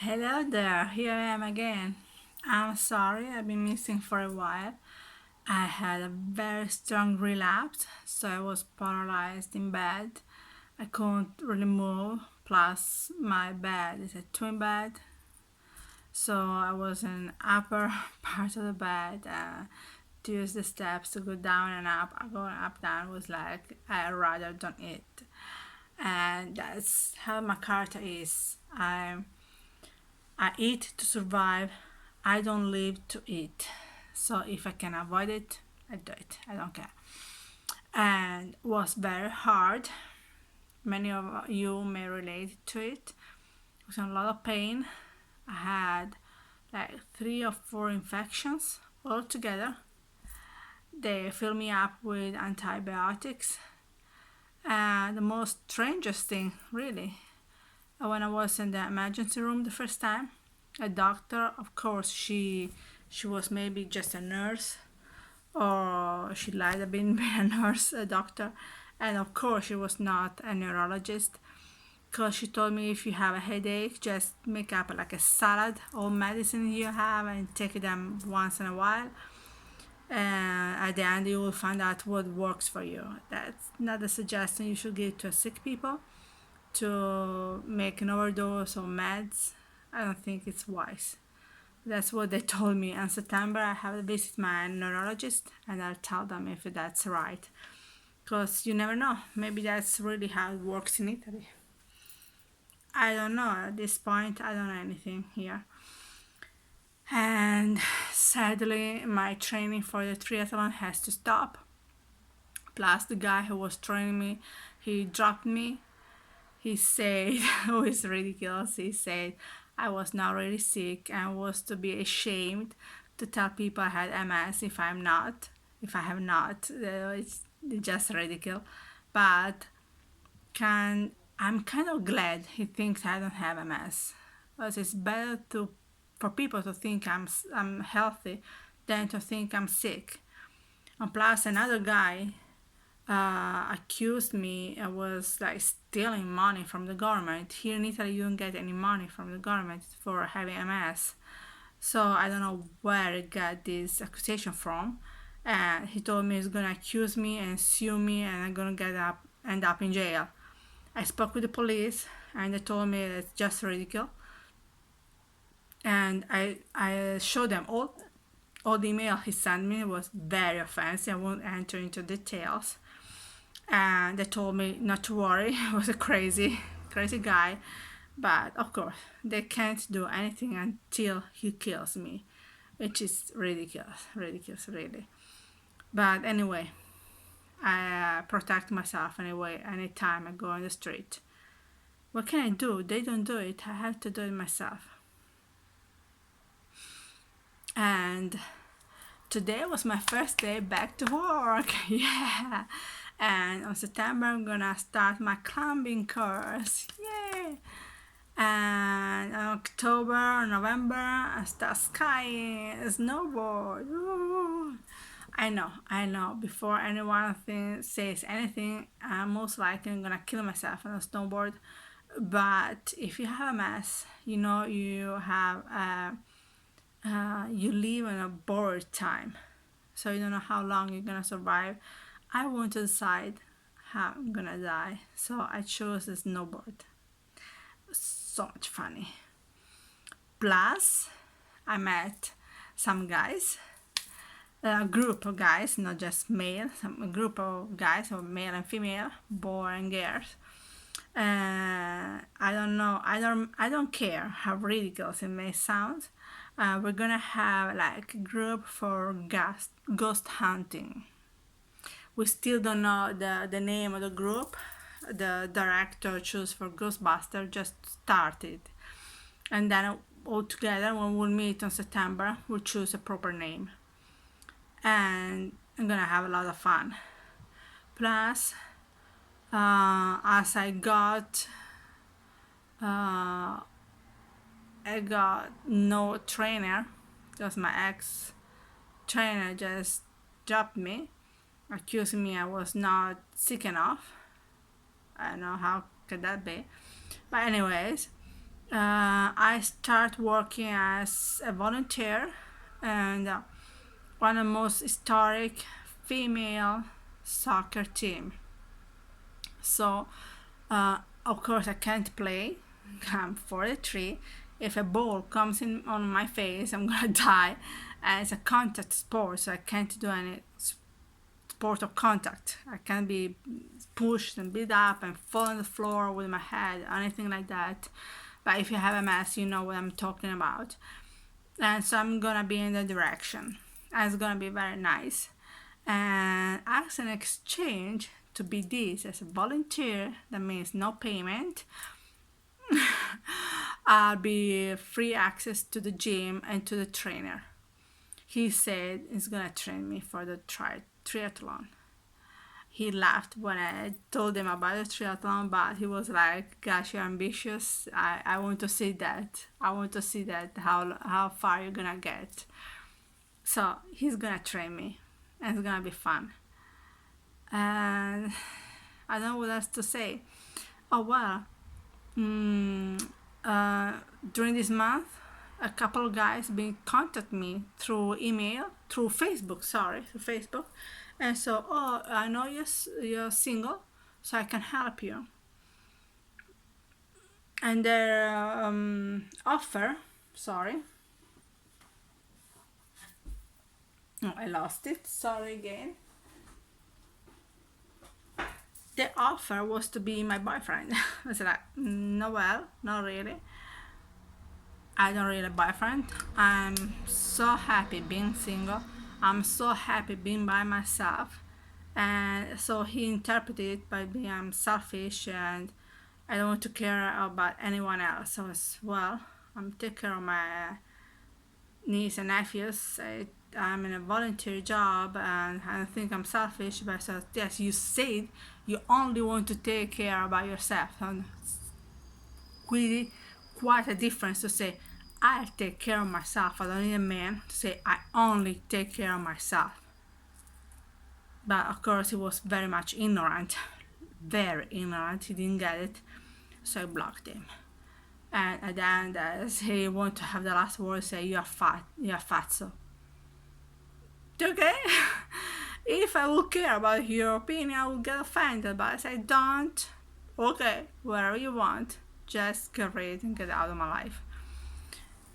Hello there, here I am again. I'm sorry I've been missing for a while. I had a very strong relapse, so I was paralyzed in bed. I couldn't really move, plus, my bed is a twin bed, so I was in upper part of the bed. To use the steps to go down and up, going up down was like I rather don't eat, and that's how my character is. I eat to survive. I don't live to eat. So if I can avoid it, I do it. I don't care. And it was very hard. Many of you may relate to it. It was a lot of pain. I had like 3 or 4 infections all together. They filled me up with antibiotics. And the most strangest thing, really, when I was in the emergency room the first time, a doctor, of course, she was maybe just a nurse, or she lied about being a nurse, a doctor, and of course she was not a neurologist, because she told me if you have a headache, just make up like a salad all medicine you have and take them once in a while. And at the end, you will find out what works for you. That's not a suggestion you should give to sick people to make an overdose of meds. I don't think it's wise. That's what they told me. In September, I have to visit my neurologist and I'll tell them if that's right. Because you never know. Maybe that's really how it works in Italy. I don't know. At this point, I don't know anything here. And sadly, my training for the triathlon has to stop. Plus, the guy who was training me, he dropped me. He said, who is ridiculous, he said I was not really sick and was to be ashamed to tell people I had MS if I'm not, if I have not. It's just ridiculous. But I'm kind of glad he thinks I don't have MS. Because it's better for people to think I'm healthy than to think I'm sick. And plus, another guy accused me I was like stealing money from the government. Here in Italy, you don't get any money from the government for having MS. So I don't know where he got this accusation from. And he told me he's gonna accuse me and sue me, and I'm gonna end up in jail. I spoke with the police, and they told me it's just ridiculous. And I showed them all the email he sent me was very offensive. I won't enter into details, and they told me not to worry. He was a crazy guy, but of course they can't do anything until he kills me, which is ridiculous really. But anyway, I protect myself anyway anytime I go on the street. What can I do? They don't do it. I have to do it myself. And today was my first day back to work. Yeah. And on September, I'm gonna start my climbing course. Yay! And in October, November, I start skiing, snowboard. Woo. I know. Before anyone says anything, I'm most likely gonna kill myself on a snowboard. But if you have a mess, you know you live in a borrowed time, so you don't know how long you're gonna survive. I want to decide how I'm gonna die, so I chose the snowboard. So much funny. Plus, I met some guys, a group of guys, not just male, a group of guys, or male and female, boy and girls. I don't know. I don't care how ridiculous it may sound. We're gonna have like a group for ghost hunting. We still don't know the name of the group. The director chose for Ghostbuster just started, and then all together when we'll meet in September, we'll choose a proper name, and I'm gonna have a lot of fun. Plus, as I got no trainer because my ex trainer just dropped me, accusing me I was not sick enough. I don't know how could that be, but anyways, I start working as a volunteer and one of the most historic female soccer team. So, of course, I can't play. I'm 43. If a ball comes in on my face, I'm gonna die. And it's a contact sport, so I can't do any sport of contact. I can't be pushed and beat up and fall on the floor with my head, anything like that. But if you have a MS, you know what I'm talking about. And so I'm gonna be in that direction. And it's gonna be very nice. And as an exchange to be this as a volunteer, that means no payment. I'll be free access to the gym and to the trainer. He said he's gonna train me for the triathlon. He laughed when I told him about the triathlon, but he was like, "Gosh, you're ambitious. I want to see that. I want to see that how far you're gonna get." So he's gonna train me, and it's gonna be fun. And I don't know what else to say. Oh well, mm, during this month, a couple of guys been contact me through email, through Facebook. Sorry, through Facebook, and so I know you're single, so I can help you. And their offer, sorry, no, I lost it. Sorry again. The offer was to be my boyfriend. I was like, no, well, not really. I don't really have a boyfriend. I'm so happy being single. I'm so happy being by myself. And so he interpreted it by being I'm selfish and I don't want to care about anyone else. So as well, I'm taking care of my niece and nephews. I'm in a volunteer job and I think I'm selfish, but I said, yes, you said you only want to take care about yourself. And really quite a difference to say I take care of myself. I don't need a man to say I only take care of myself. But of course he was very much ignorant, very ignorant. He didn't get it, so I blocked him. And at the end, as he wanted to have the last word, say you are fat, so okay. If I would care about your opinion, I would get offended. But I say don't. Okay, whatever you want, just get rid and get out of my life.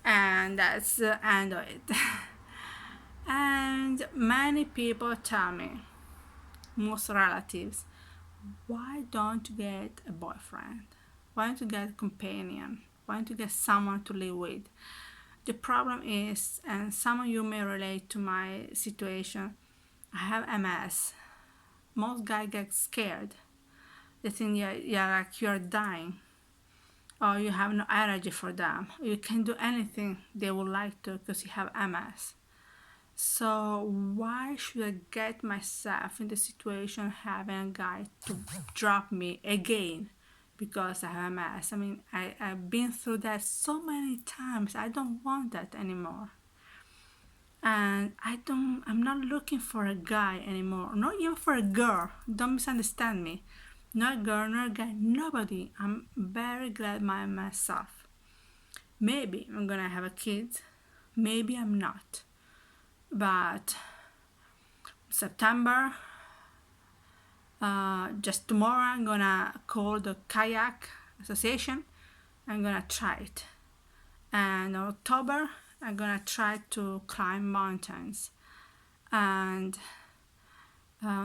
And that's the end of it. And many people tell me, most relatives, why don't you get a boyfriend? Why don't you get a companion? Why don't you get someone to live with? The problem is, and some of you may relate to my situation, I have MS. Most guys get scared. They think you're dying, or you have no energy for them. You can do anything they would like to because you have MS. So why should I get myself in the situation having a guy to drop me again because I have MS? I mean, I've been through that so many times. I don't want that anymore. And I'm not looking for a guy anymore. Not even for a girl. Don't misunderstand me. Not a girl, not a guy, nobody. I'm very glad by myself. Maybe I'm gonna have a kid. Maybe I'm not. But September, just tomorrow, I'm gonna call the kayak association. I'm gonna try it. And October, I'm gonna try to climb mountains. And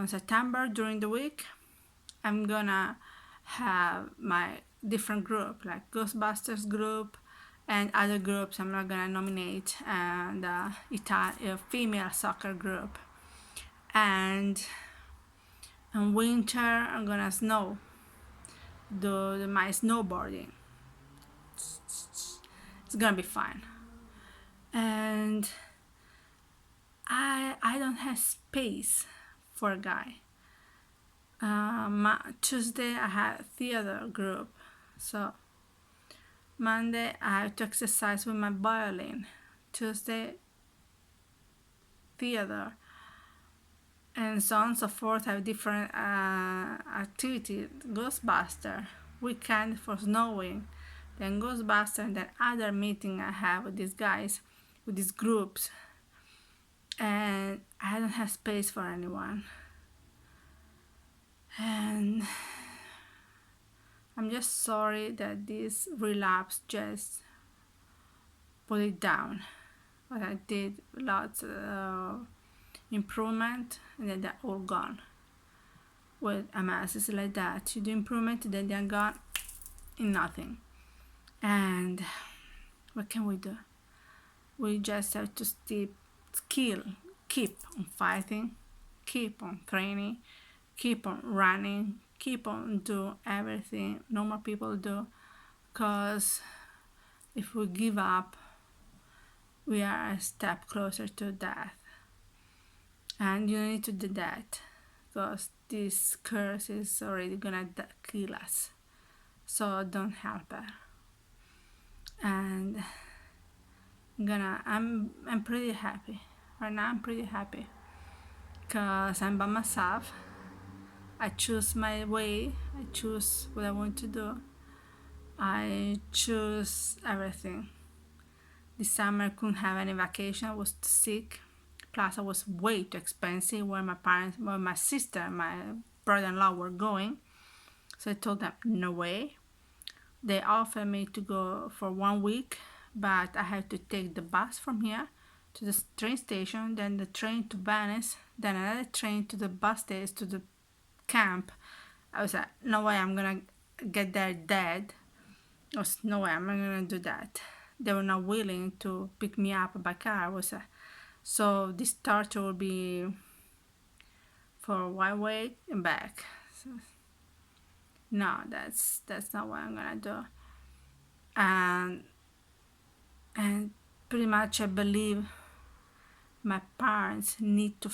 September, during the week, I'm gonna have my different group, like Ghostbusters group, and other groups I'm not gonna nominate, and a female soccer group. And in winter I'm gonna do my snowboarding. It's gonna be fun. And I don't have space for a guy. Tuesday I had theater group, so Monday I have to exercise with my violin. Tuesday theater, and so on and so forth. I have different activities. Ghostbuster, weekend for snowing, then Ghostbuster, and then other meeting I have with these guys, with these groups, and I don't have space for anyone. And I'm just sorry that this relapse just put it down. But I did lots of improvement, and then they're all gone. With MS, it's like that. You do improvement, then they're gone in nothing. And what can we do? We just have to keep on fighting, keep on training, keep on running, keep on do everything normal people do. Because if we give up, we are a step closer to death. And you need to do that, because this curse is already gonna kill us. So don't help her. And I'm pretty happy. Right now I'm pretty happy. Because I'm by myself. I choose my way. I choose what I want to do. I choose everything. This summer I couldn't have any vacation. I was too sick. Plus I was way too expensive where my sister, my brother-in-law were going. So I told them, no way. They offered me to go for 1 week, but I had to take the bus from here to the train station, then the train to Venice, then another train to the bus station, to the camp. I was like, no way I'm gonna get there dead. I was, no way I'm not gonna do that. They were not willing to pick me up by car. So this torture will be for 1 week and back. So, no, that's not what I'm gonna do. And pretty much I believe my parents need to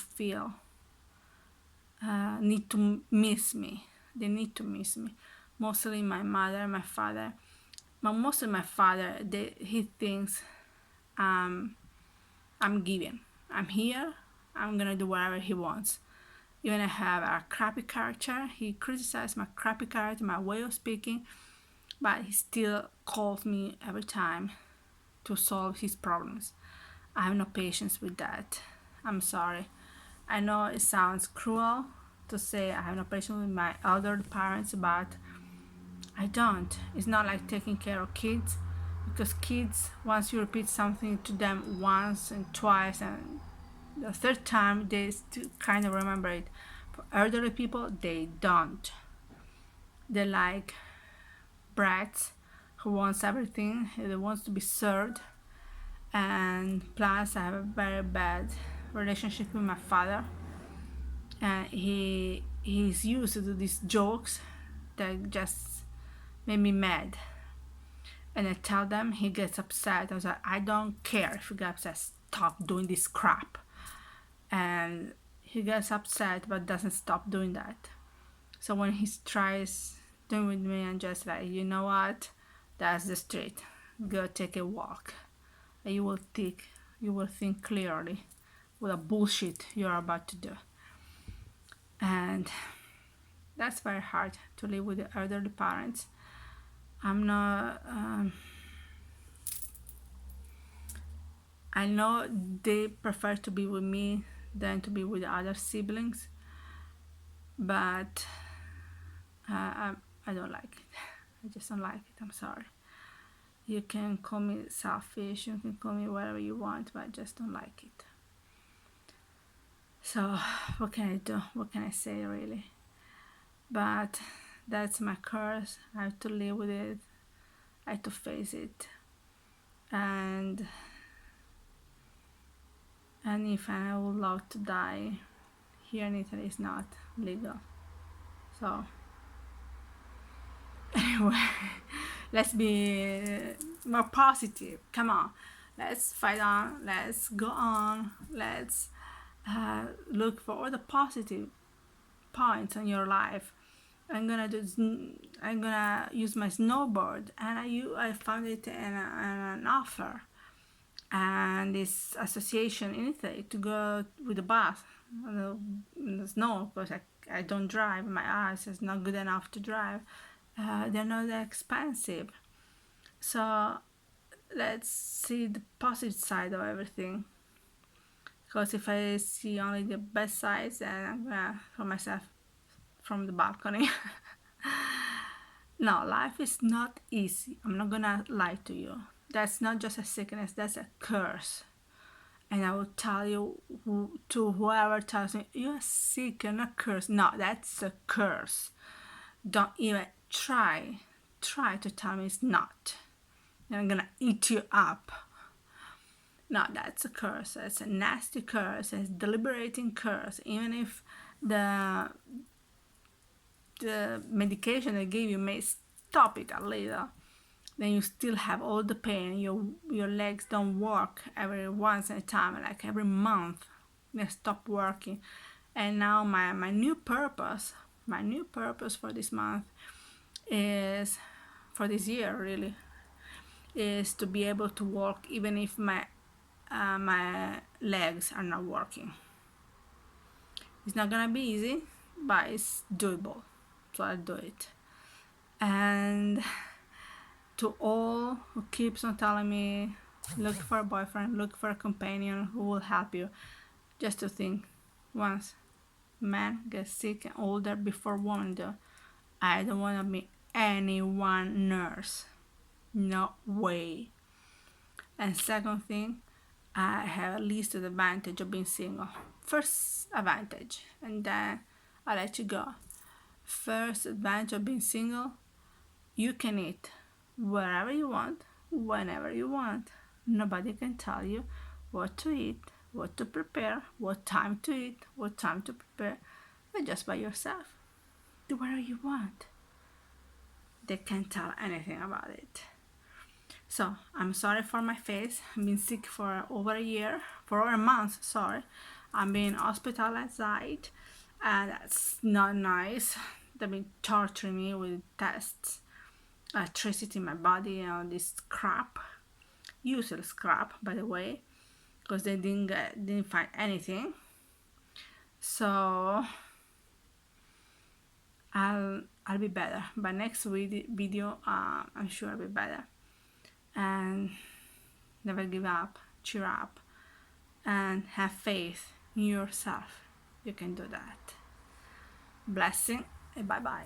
miss me. They need to miss me. Mostly my mother, my father. But mostly my father, he thinks I'm giving. I'm here. I'm gonna do whatever he wants. Even I have a crappy character. He criticized my crappy character, my way of speaking, but he still calls me every time to solve his problems. I have no patience with that. I'm sorry. I know it sounds cruel to say I have no patience with my elder parents, but I don't. It's not like taking care of kids, because kids, once you repeat something to them once and twice and the third time, they still kind of remember it. For elderly people, they don't. They're like brats who wants everything. They want to be served. And plus, I have a very bad relationship with my father, and he's used to do these jokes that just made me mad. And I tell them, he gets upset. I was like, I don't care if you get upset. Stop doing this crap. And he gets upset but doesn't stop doing that. So when he tries doing with me, I'm just like, you know what? That's the street. Go take a walk. And you will think clearly what a bullshit you're about to do. And that's very hard to live with the elderly parents. I'm not I know they prefer to be with me than to be with other siblings, but I don't like it. I just don't like it. I'm sorry. You can call me selfish, you can call me whatever you want, but I just don't like it. So what can I do? What can I say, really? But that's my curse. I have to live with it. I have to face it. And if I would love to die, here in Italy is not legal. So anyway, let's be more positive. Come on, let's fight on. Let's go on. Let's look for all the positive points in your life. I'm gonna use my snowboard, and I found it in an offer, and this association in Italy to go with the bus in the snow, because I don't drive. My eyes is not good enough to drive. They're not that expensive. So let's see the positive side of everything. Because if I see only the bad sides, then I'm gonna throw myself from the balcony. No, life is not easy. I'm not gonna lie to you. That's not just a sickness, that's a curse. And I will tell you to whoever tells me you're sick, you're not cursed. No, that's a curse. Don't even try to tell me it's not. I'm gonna eat you up. No, that's a curse. It's a nasty curse. It's a deliberating curse. Even if the medication they gave you may stop it a little, then you still have all the pain. Your legs don't work every once in a time, like every month they stop working. And now my new purpose for this month is, for this year really, is to be able to walk even if my legs are not working. It's not gonna be easy, but it's doable, so I'll do it. And to all who keeps on telling me look for a boyfriend, look for a companion who will help you, just to think, once men get sick and older before women do, I don't want to be anyone nurse. No way. And second thing, I have at least the advantage of being single. First advantage, and then I'll let you go. First advantage of being single, you can eat wherever you want, whenever you want. Nobody can tell you what to eat, what to prepare, what time to eat, what time to prepare. But just by yourself. Do whatever you want. They can't tell anything about it. So I'm sorry for my face. I've been sick for over a year, for over a month, sorry. I'm being hospitalized, and that's not nice. They've been torturing me with tests, electricity in my body, and all this crap. Useless crap, by the way, because they didn't find anything. So I'll be better. By next video, I'm sure I'll be better. And never give up, cheer up, and have faith in yourself. You can do that. Blessing and bye bye.